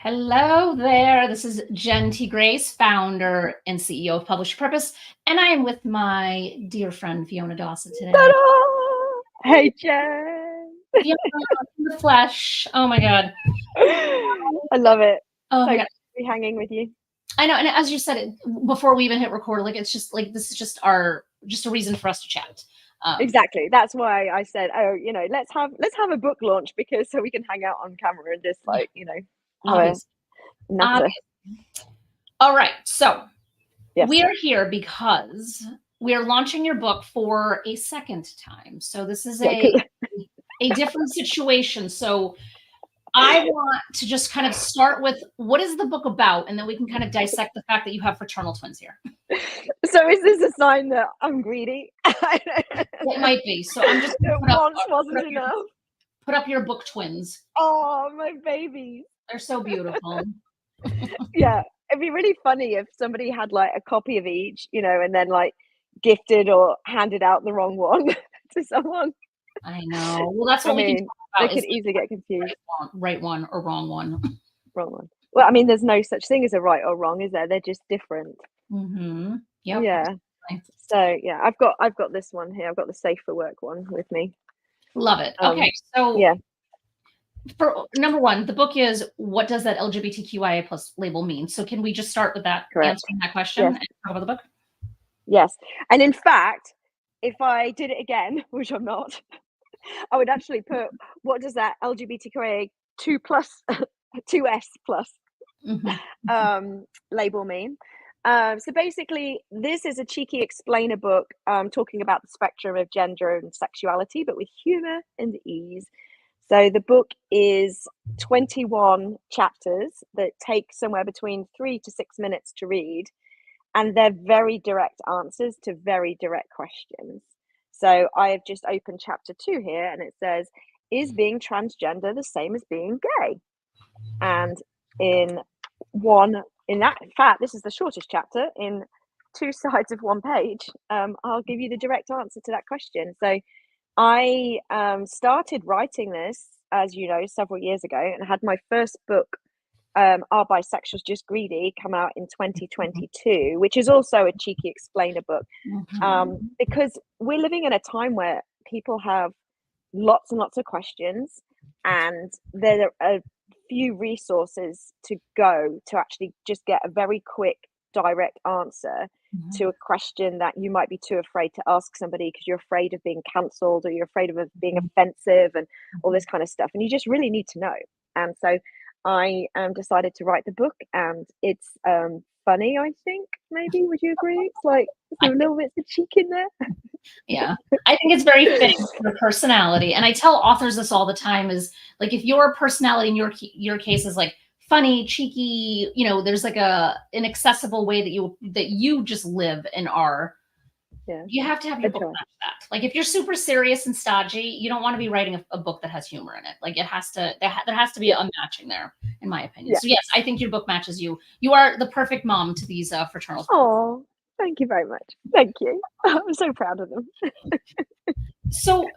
Hello there. This is Jen T. Grace, founder and CEO of Publish Your Purpose, and I am with my dear friend Fiona Dawson today. Ta-da! Hey, Jen. Fiona in the flesh. Oh my God. I love it. Oh So my good God. to be hanging with you. I know, and as you said it before we even hit record, like it's just like this is just a reason for us to chat. Exactly. That's why I said, oh, let's have a book launch because so we can hang out on camera and just Yeah, have a obviously. natter. All right. So Yes. we are here because we are launching your book for a second time. So this is Yeah, a different situation. So I want to just kind of start with what is the book about, and then we can kind of dissect the fact that you have fraternal twins here. so is this a sign that I'm greedy? It might be. So I'm just That gonna once wasn't enough. put up your book twins. Oh, my babies. They're so beautiful. Yeah, it'd be really funny if somebody had like a copy of each, and then like gifted or handed out the wrong one to someone. I know. Well, that's what I we can mean, talk they about could is easily get confused. right one or wrong one. Wrong one. Well, I mean, there's no such thing as a right or wrong, is there? They're just different. Mm-hmm. Yep. Yeah. Absolutely. So yeah, I've got this one here. I've got the safe for work one with me. Love it. Okay. So Yeah, for number one, the book is what does that LGBTQIA plus label mean? So can we just start with that, correct. answering that question Yes, and talk about the book? yes. And in fact, if I did it again, which I'm not, I would actually put what does that LGBTQIA 2S plus Mhm. label mean? So basically, this is a cheeky explainer book talking about the spectrum of gender and sexuality, but with humor and ease. So the book is 21 chapters that take somewhere between 3 to 6 minutes to read, and they're very direct answers to very direct questions. So I have just opened chapter 2 here, and it says, "Is being transgender the same as being gay?" And in in fact, this is the shortest chapter in 2 sides of 1 page. I'll give you the direct answer to that question. So I started writing this, as you know, several years ago, and had my first book, Are Bisexuals Just Greedy, come out in 2022, which is also a cheeky explainer book, Mhm. because we're living in a time where people have lots and lots of questions, and there are a few resources to go to actually just get a very quick, direct answer to Mhm. a question that you might be too afraid to ask somebody because you're afraid of being cancelled or you're afraid of it being offensive and all this kind of stuff. And you just really need to know. And so I decided to write the book, and it's funny, I think. Maybe would you agree? It's like I there's a little bit of cheek in there. Yeah. I think it's very fitting for your personality, and I tell authors this all the time is, like, if your personality in your case is, like, funny, cheeky, there's, like, an accessible way that you just live and are, Yeah, you have to have I your book try. match that. Like, if you're super serious and stodgy, you don't wanna be writing a book that has humor in it. Like, it has to there has to be Yeah, a matching there, in my opinion. yeah. So, yes, I think your book matches you. You are the perfect mom to these, fraternal twins. Oh, thank you very much. Thank you. I'm so proud of them. So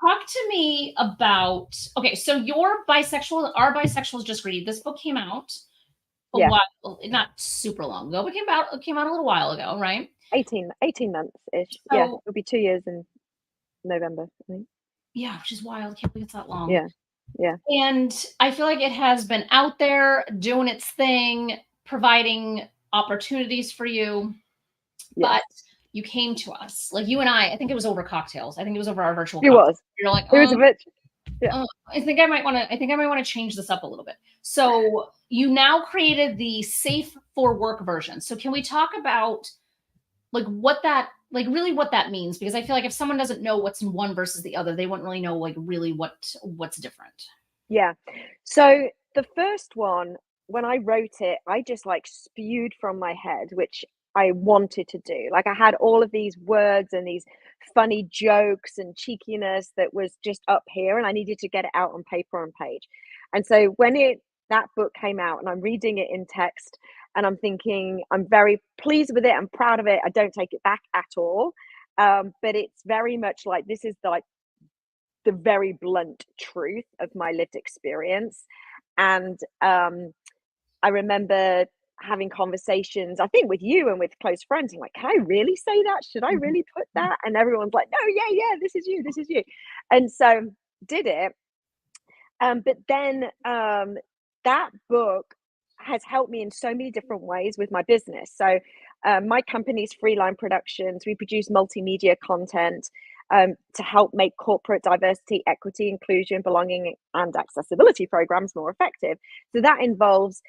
talk to me about, okay, so your bisexual, Are Bisexuals Just Greedy? This book came out a Yeah, while, not super long ago, but it came out a little while ago, right? 18 months-ish. Yeah, So it'll be 2 years in November, I think. yeah, which is wild. I can't believe it's that long. Yeah, yeah, And I feel like it has been out there doing its thing, providing opportunities for you, yes. but you came to us. Like you and I think it was over cocktails. I think it was over our virtual It cocktails. was. You're like, It was a bit. Yeah, I think I might want to change this up a little bit. So you now created the safe for work version. So can we talk about, like, really what that means? Because I feel like if someone doesn't know what's in one versus the other, they wouldn't really know, like, really what's different. yeah. So the first one, when I wrote it, I just like spewed from my head, which I wanted to do. Like I had all of these words and these funny jokes and cheekiness that was just up here, and I needed to get it out on paper on page. And so when it that book came out and I'm reading it in text and I'm thinking I'm very pleased with it, I'm proud of it. I don't take it back at all. But it's very much like this is like the very blunt truth of my lived experience. And I remember having conversations, I think with you and with close friends, and like, can I really say that? Should I Mhm. really put that? And everyone's like, no, yeah, this is you, this is you. And so did it. But then that book has helped me in so many different ways with my business. So my company's Freeline Productions. We produce multimedia content to help make corporate diversity, equity, inclusion, belonging, and accessibility programs more effective. So that involves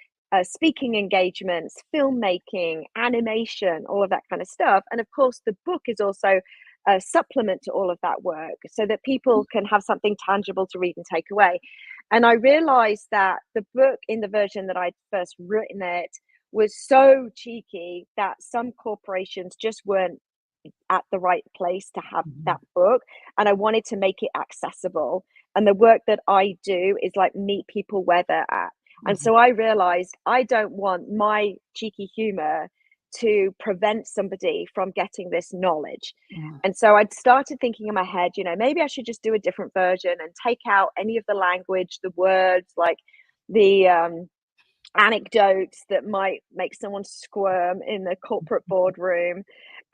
speaking engagements, filmmaking, animation, all of that kind of stuff. And of course, the book is also a supplement to all of that work so that people can have something tangible to read and take away. And I realized that the book, in the version that I'd first written it, was so cheeky that some corporations just weren't at the right place to have Mhm. that book. And I wanted to make it accessible. And the work that I do is like meet people where they're at. And Mhm. so I realized I don't want my cheeky humor to prevent somebody from getting this knowledge. Mhm. And so I'd started thinking in my head, maybe I should just do a different version and take out any of the language, the words, like the anecdotes that might make someone squirm in the corporate boardroom.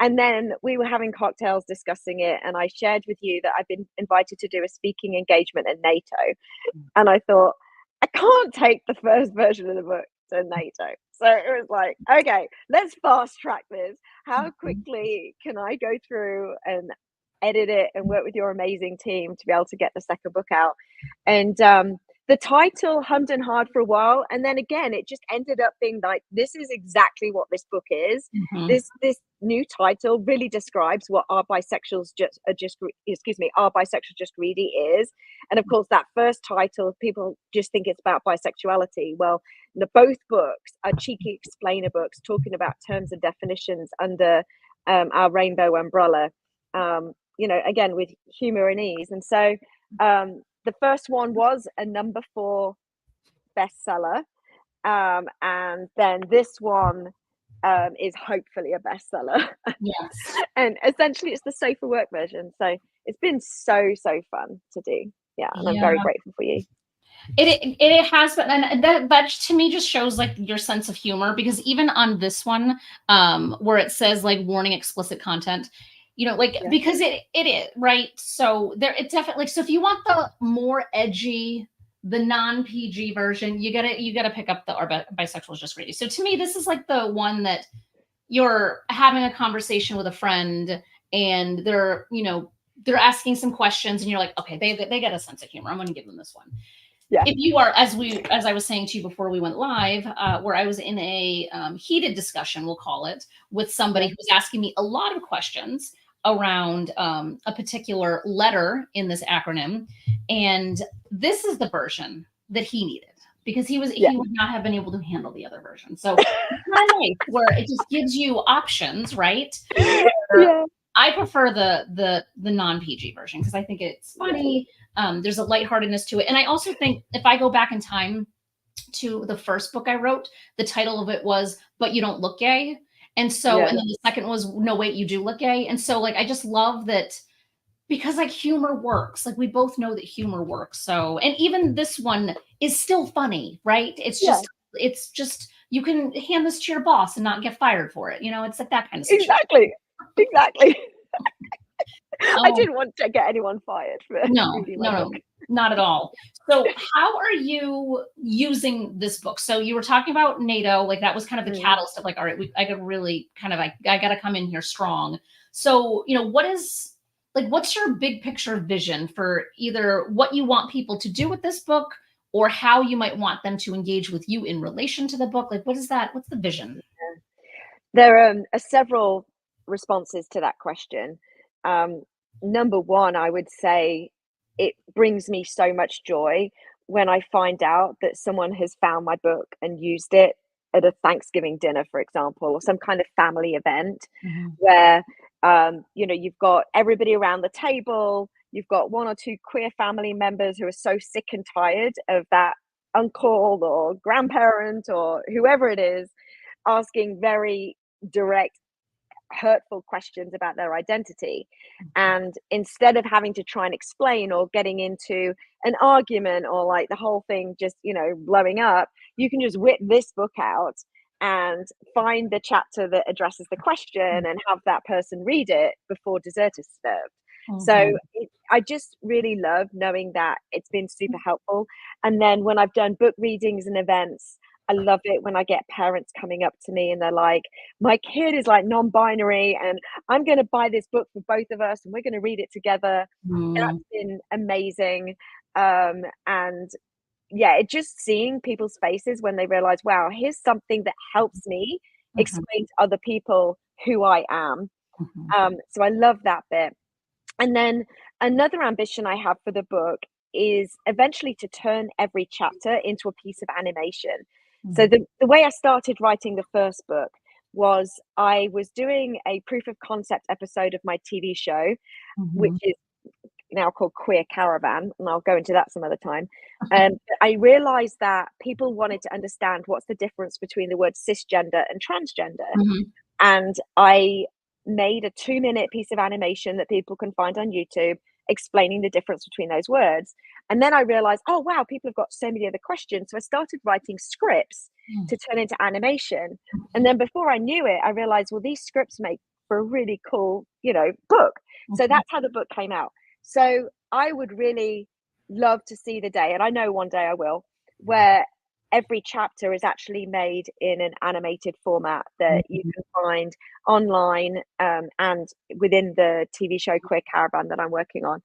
And then we were having cocktails discussing it, and I shared with you that I've been invited to do a speaking engagement at NATO. And I thought, I can't take the first version of the book to NATO. So it was like, okay, let's fast track this. How Mhm. quickly can I go through and edit it and work with your amazing team to be able to get the second book out? And the title hummed and hard for a while, and then again, it just ended up being like, this is exactly what this book is. Mhm. This new title really describes what our bisexuals our bisexual just really is. And of course, that first title, people just think it's about bisexuality. Well, both books are cheeky explainer books talking about terms and definitions under our rainbow umbrella. Again with humor and ease. And so the first one was a number 4 bestseller, and then this one is hopefully a bestseller. Yes. And essentially, it's the safer work version. So it's been so fun to do. Yeah, and I'm very Yeah. grateful for you. It has been, and that to me just shows like your sense of humor, because even on this one, where it says like warning explicit content, like, Yeah, because it is right. So there, it definitely, so if you want the more edgy, the non-PG version, you gotta pick up the Our Bisexuals Just Ready. So to me, this is like the one that you're having a conversation with a friend, and they're asking some questions, and you're like, okay, they get a sense of humor. I'm going to give them this one. yeah, If you are, as I was saying to you before we went live, where I was in a heated discussion, we'll call it, with somebody yeah, who was asking me a lot of questions around a particular letter in this acronym, and this is the version that he needed, because yeah, he would not have been able to handle the other version. So it's kind of nice where it just gives you options, right? Where yeah, I prefer the non PG version because I think it's yeah, funny. There's a lightheartedness to it, and I also think if I go back in time to the first book I wrote, the title of it was "But You Don't Look Gay," and so, yeah. and then the second was "No, Wait, You Do Look Gay," and so like I just love that, because like humor works. Like we both know that humor works. So, and even this one is still funny, right? Yeah. It's just you can hand this to your boss and not get fired for it. It's like that kind of situation. Exactly, exactly. I Oh, didn't want to get anyone fired for no, reading my no, book. no, not at all. So, how are you using this book? So, you were talking about NATO, like that was kind of the Mm. catalyst of like, all right, I could really kind of, I got to come in here strong. So, what's your big picture vision for either what you want people to do with this book, or how you might want them to engage with you in relation to the book? Like, what is that? What's the vision? There are several responses to that question. Um, Number one, I would say it brings me so much joy when I find out that someone has found my book and used it at a Thanksgiving dinner, for example, or some kind of family event Mhm. where you've got everybody around the table, you've got one or two queer family members who are so sick and tired of that uncle or grandparent or whoever it is asking very direct, hurtful questions about their identity. And instead of having to try and explain or getting into an argument or like the whole thing just, blowing up, you can just whip this book out and find the chapter that addresses the question and have that person read it before dessert is served. So I just really love knowing that it's been super helpful. And then when I've done book readings and events, I love it when I get parents coming up to me and they're like, my kid is like non-binary and I'm going to buy this book for both of us and we're going to read it together. That's been amazing. And yeah, it just seeing people's faces when they realize, wow, here's something that helps me explain to other people who I am. So I love that bit. And then another ambition I have for the book is eventually to turn every chapter into a piece of animation. So the way I started writing the first book was I was doing a proof of concept episode of my TV show, which is now called Queer Caravan, and I'll go into that some other time. I realized that people wanted to understand what's the difference between the word cisgender and transgender. And I made a 2-minute piece of animation that people can find on YouTube explaining the difference between those words. And then I realized, oh wow, people have got so many other questions. So I started writing scripts to turn into animation. And then before I knew it, I realized, well, these scripts make for a really cool, book. So that's how the book came out. So I would really love to see the day, and I know one day I will, where every chapter is actually made in an animated format that you can find online and within the TV show Queer Caravan that I'm working on.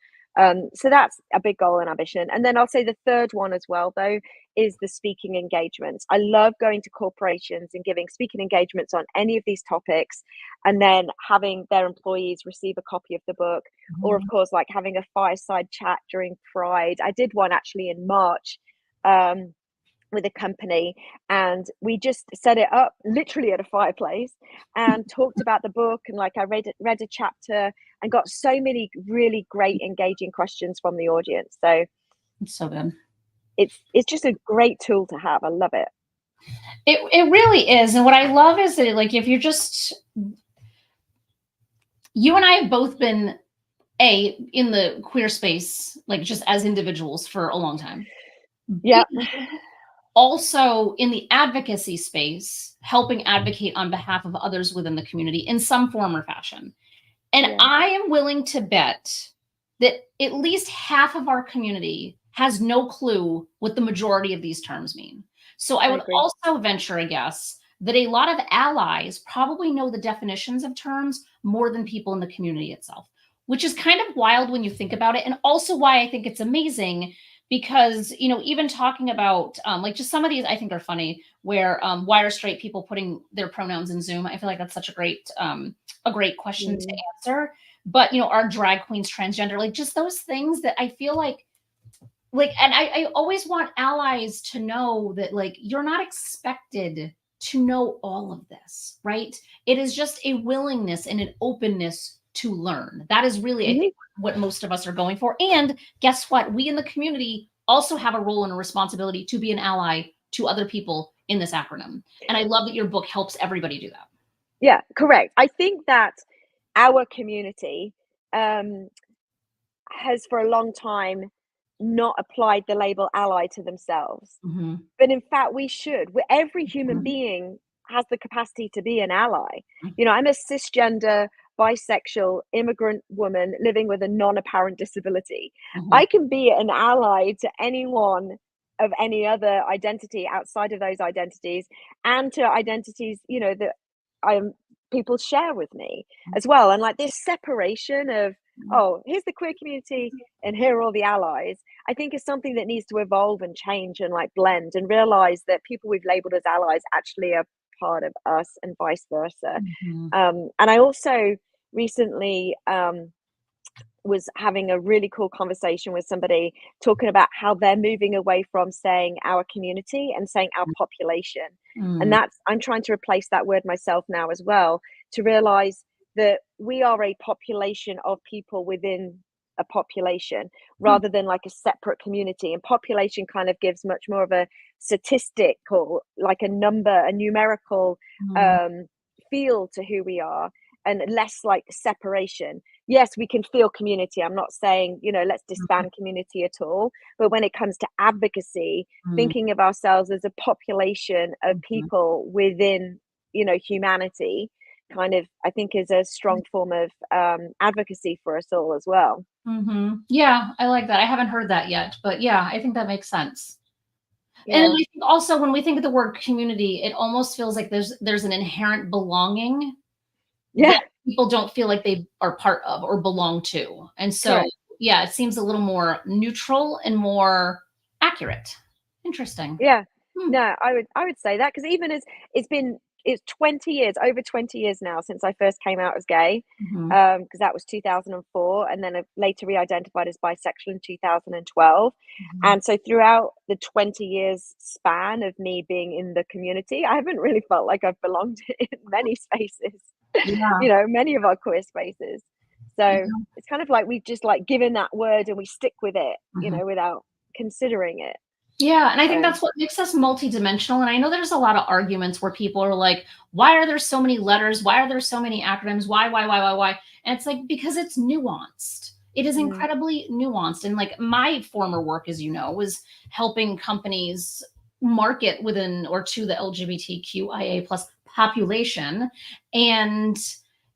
So that's a big goal and ambition. And then I'll say the third one as well, though, is the speaking engagements. I love going to corporations and giving speaking engagements on any of these topics, and then having their employees receive a copy of the book, or of course, like having a fireside chat during Pride. I did one actually in March with a company, and we just set it up literally at a fireplace and talked about the book, and like I read a chapter and got so many really great engaging questions from the audience. So it's so good. It's just a great tool to have. I love it. It really is. And what I love is that, like, if you're just, you and I have both been in the queer space, like just as individuals for a long time. Yeah. Also in the advocacy space, helping advocate on behalf of others within the community in some form or fashion. And I am willing to bet that at least half of our community has no clue what the majority of these terms mean. So I would also venture a guess that a lot of allies probably know the definitions of terms more than people in the community itself, which is kind of wild when you think about it. And also why I think it's amazing, because, even talking about like just some of these I think are funny, where why are straight people putting their pronouns in Zoom? I feel like that's such a great question to answer. But, are drag queens transgender? Like just those things that I feel like, and I always want allies to know that, like, you're not expected to know all of this, right? It is just a willingness and an openness to learn. That is really, I think, what most of us are going for. And guess what? We in the community also have a role and a responsibility to be an ally to other people in this acronym. And I love that your book helps everybody do that. Yeah, correct. I think that our community has for a long time not applied the label ally to themselves. But in fact, we should. Every human being has the capacity to be an ally. I'm a cisgender, bisexual, immigrant woman living with a non-apparent disability. I can be an ally to anyone of any other identity outside of those identities, and to identities, that people share with me as well. And like this separation of, oh, here's the queer community and here are all the allies, I think is something that needs to evolve and change and like blend, and realize that people we've labeled as allies actually are part of us, and vice versa. And I also recently was having a really cool conversation with somebody talking about how they're moving away from saying our community and saying our population. And I'm trying to replace that word myself now as well, to realize that we are a population of people within a population, rather than like a separate community. And population kind of gives much more of a statistical, like a number, a numerical feel to who we are. and less like separation. Yes, we can feel community. I'm not saying, let's disband community at all. But when it comes to advocacy, thinking of ourselves as a population of people within, humanity, kind of, I think, is a strong form of advocacy for us all as well. Yeah, I like that. I haven't heard that yet, but yeah, I think that makes sense. Yeah. And then I think also when we think of the word community, it almost feels like there's an inherent belonging that people don't feel like they are part of or belong to. And so, Correct. yeah, it seems a little more neutral and more accurate. Interesting. Yeah. No, I would say that, because even as it's 20 years, over 20 years now since I first came out as gay, because that was 2004, and then I later re-identified as bisexual in 2012. And so throughout the 20 years span of me being in the community, I haven't really felt like I've belonged in many spaces, many of our queer spaces. So it's kind of like we've just like given that word and we stick with it, without considering it. Yeah, and I think that's what makes us multidimensional. And I know there's a lot of arguments where people are like, why are there so many letters? Why are there so many acronyms? Why? And it's like, because it's nuanced. It is incredibly nuanced. And like my former work, as you know, was helping companies market within or to the LGBTQIA plus population. And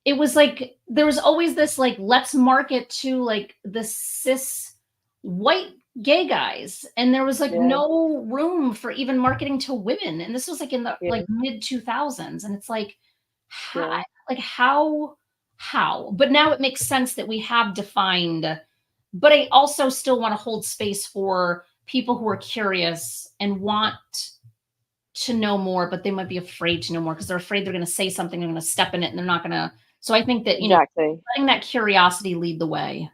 it was like, there was always this like, let's market to like the cis white gay guys, and there was like no room for even marketing to women, and this was like in the like mid 2000s, and it's like how but now it makes sense that we have defined, but I also still want to hold space for people who are curious and want to know more, but they might be afraid to know more because they're afraid they're going to say something, they're going to step in it, and they're not going to. So I think that letting that curiosity lead the way.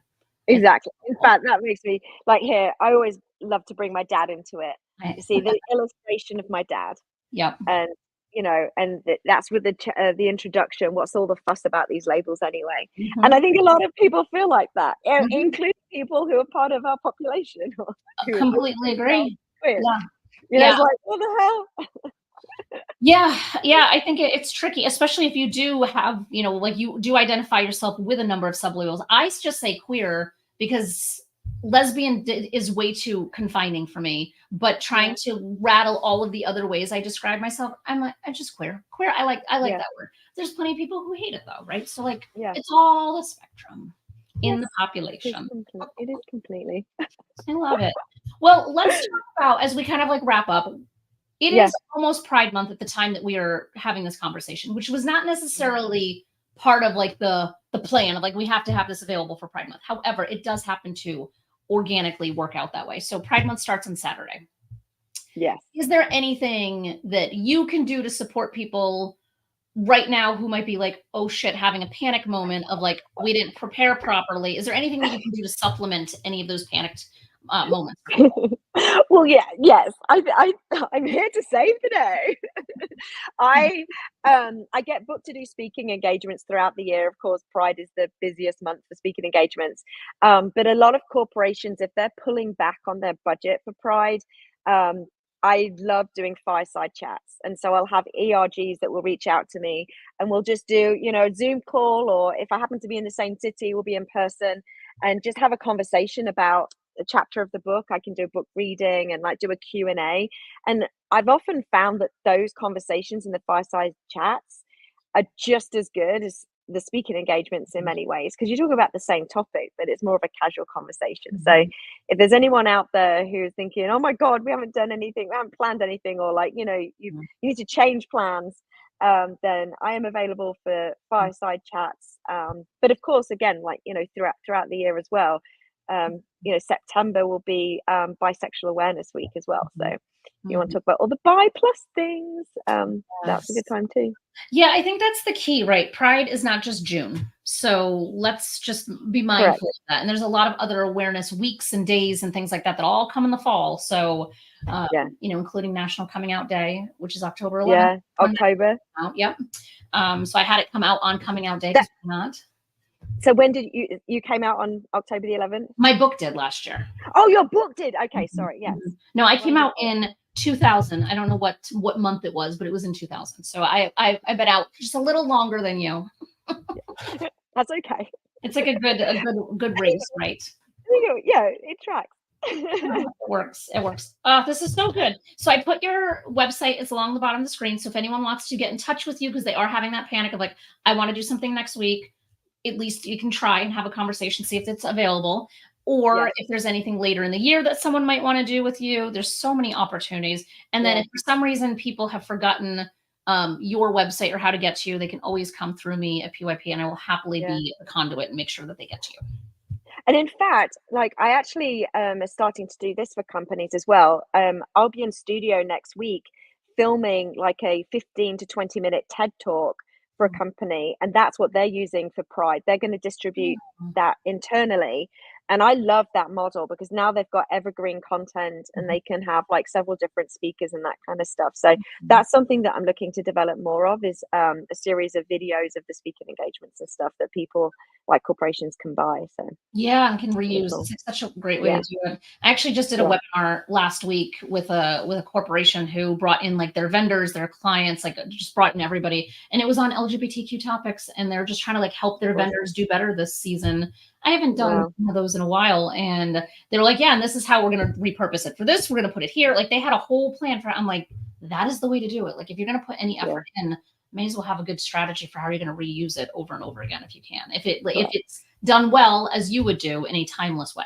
Exactly. In fact, that makes me like here. I always love to bring my dad into it. You see the illustration of my dad. Yep. And that's with the introduction. What's all the fuss about these labels anyway? And I think a lot of people feel like that, including people who are part of our population. Completely agree. It's like, what the hell? Yeah, I think it's tricky, especially if you do have, like you do identify yourself with a number of sublabels. I just say queer because lesbian is way too confining for me, but trying to rattle all of the other ways I describe myself, I'm just queer. I like that word. There's plenty of people who hate it though, right? So like, it's all the spectrum in the population. It is completely. I love it. Well, let's talk about, as we kind of like wrap up, it is almost Pride Month at the time that we are having this conversation, which was not necessarily part of like the plan of like, we have to have this available for Pride Month. However, it does happen to organically work out that way. So Pride Month starts on Saturday. Yes. Is there anything that you can do to support people right now who might be like, oh shit, having a panic moment of like, we didn't prepare properly? Is there anything that you can do to supplement any of those panicked moments? Well, yes, I'm here to save the day. I get booked to do speaking engagements throughout the year. Of course, Pride is the busiest month for speaking engagements. But a lot of corporations, if they're pulling back on their budget for Pride, I love doing fireside chats. And so I'll have ERGs that will reach out to me, and we'll just do, a Zoom call, or if I happen to be in the same city, we'll be in person and just have a conversation about a chapter of the book. I can do a book reading and like do a Q&A. And I've often found that those conversations in the fireside chats are just as good as the speaking engagements in many ways, because you talk about the same topic, but it's more of a casual conversation. So if there's anyone out there who's thinking, oh my God, we haven't done anything, we haven't planned anything, or like, you need to change plans, then I am available for fireside chats. But of course, again, like, throughout the year as well. September will be Bisexual Awareness Week as well. So you want to talk about all the bi plus things, that's a good time too. Yeah, I think that's the key, right? Pride is not just June. So let's just be mindful of that. And there's a lot of other awareness weeks and days and things like that all come in the fall. So, including National Coming Out Day, which is October 11th. Yeah, October. Yep. So I had it come out on Coming Out Day. Not. So when did you came out on October the 11th? My book did last year. Oh, your book did? Okay, sorry. Yes. No, I came out in 2000. I don't know what month it was, but it was in 2000. So I've been out just a little longer than you. That's okay. It's like a good race, right? Yeah, it tracks. It works. It works. This is so good. So I put your website is along the bottom of the screen. So if anyone wants to get in touch with you because they are having that panic of like, I want to do something next week, at least you can try and have a conversation, see if it's available. Or Yes. if there's anything later in the year that someone might want to do with you, there's so many opportunities. And then Yeah. if for some reason people have forgotten your website or how to get to you, they can always come through me at PYP and I will happily Yeah. be a conduit and make sure that they get to you. And in fact, like I actually am starting to do this for companies as well. I'll be in studio next week filming like a 15 to 20-minute TED talk for a company, and that's what they're using for Pride. They're going to distribute that internally. And I love that model because now they've got evergreen content and they can have like several different speakers and that kind of stuff. So that's something that I'm looking to develop more of is a series of videos of the speaking engagements and stuff that people like corporations can buy. So Yeah, and can pretty reuse. cool. It's such a great way Yeah, to do it. I actually just did a yeah. webinar last week with a corporation who brought in like their vendors, their clients, like just brought in everybody, and it was on LGBTQ topics, and they're just trying to like help their Awesome. vendors do better this season. I haven't done Wow. one of those in a while, and they were like, "Yeah, and this is how we're going to repurpose it for this. We're going to put it here." Like they had a whole plan for. I'm like, that is the way to do it. Like if you're going to put any Yeah. effort in, may as well have a good strategy for how you're going to reuse it over and over again if you can. If Correct. it's done well as you would do in a timeless way.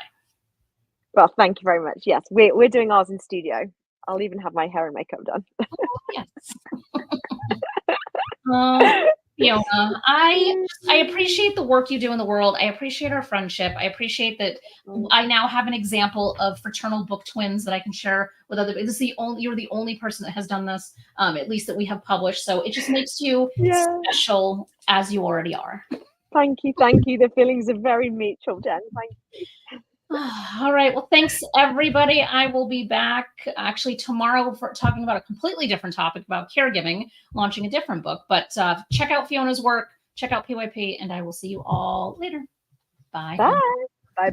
Well, thank you very much. Yes, we're doing ours in studio. I'll even have my hair and makeup done. Yes. Fiona, I appreciate the work you do in the world. I appreciate our friendship. I appreciate that I now have an example of fraternal book twins that I can share with other. This is you're the only person that has done this, at least that we have published. So it just makes you Yeah. special as you already are. Thank you. Thank you. The feelings are very mutual, Jen. Thank you. All right. Well, thanks everybody. I will be back actually tomorrow for talking about a completely different topic about caregiving, launching a different book. But check out Fiona's work, check out PYP, and I will see you all later. Bye. Bye. Bye-bye.